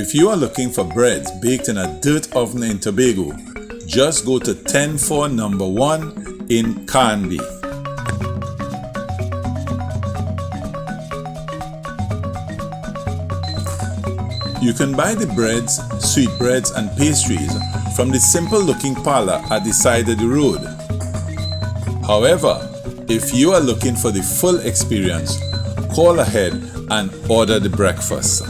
If you are looking for breads baked in a dirt oven in Tobago, just go to Tenfor No.1 in Carnbee. You can buy the breads, sweetbreads and pastries from the simple looking parlor at the side of the road. However, if you are looking for the full experience, call ahead and order the breakfast.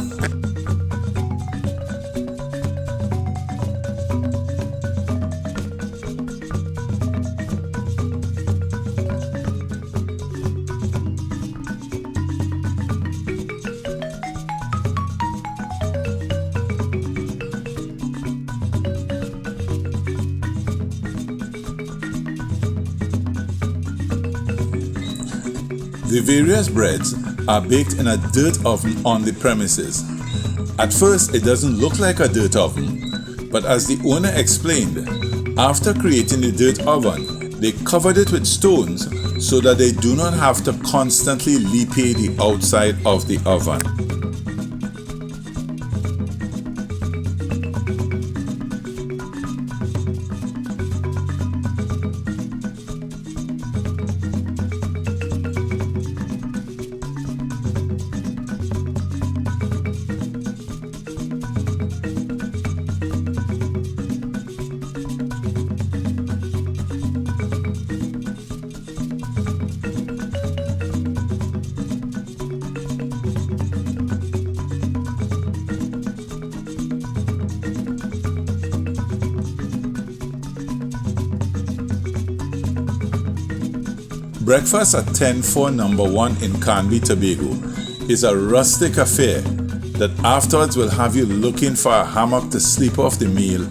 The various breads are baked in a dirt oven on the premises. At first, it doesn't look like a dirt oven, but as the owner explained, after creating the dirt oven, they covered it with stones so that they do not have to constantly lipe the outside of the oven. Breakfast at Tenfor No.1 in Carnbee Tobago is a rustic affair that afterwards will have you looking for a hammock to sleep off the meal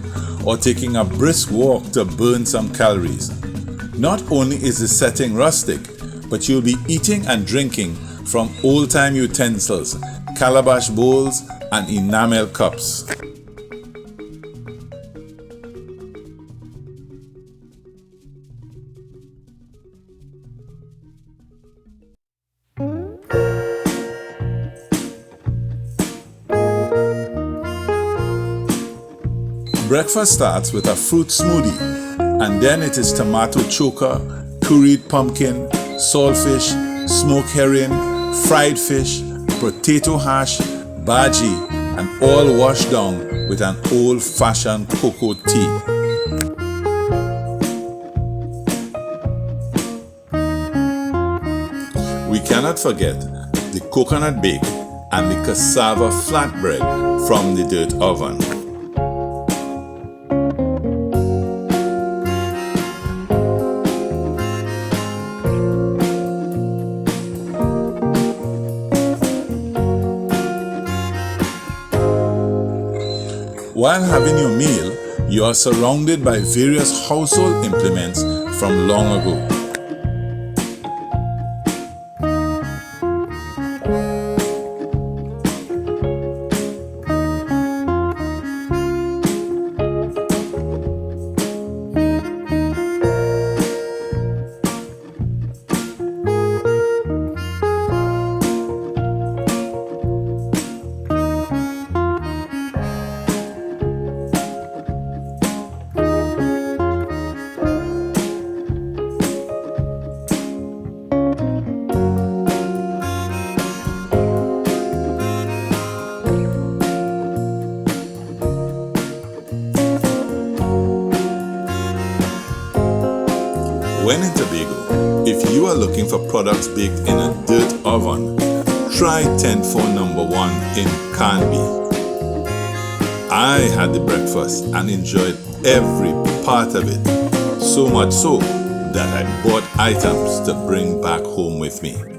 or taking a brisk walk to burn some calories. Not only is the setting rustic, but you'll be eating and drinking from old-time utensils, calabash bowls and enamel cups. Breakfast starts with a fruit smoothie, and then it is tomato choka, curried pumpkin, saltfish, smoked herring, fried fish, potato hash, bhaji, and all washed down with an old-fashioned cocoa tea. We cannot forget the coconut bake and the cassava flatbread from the dirt oven. While having your meal, you are surrounded by various household implements from long ago. When in Tobago, if you are looking for products baked in a dirt oven, try Tenfor No.1 in Carnbee. I had the breakfast and enjoyed every part of it, so much so that I bought items to bring back home with me.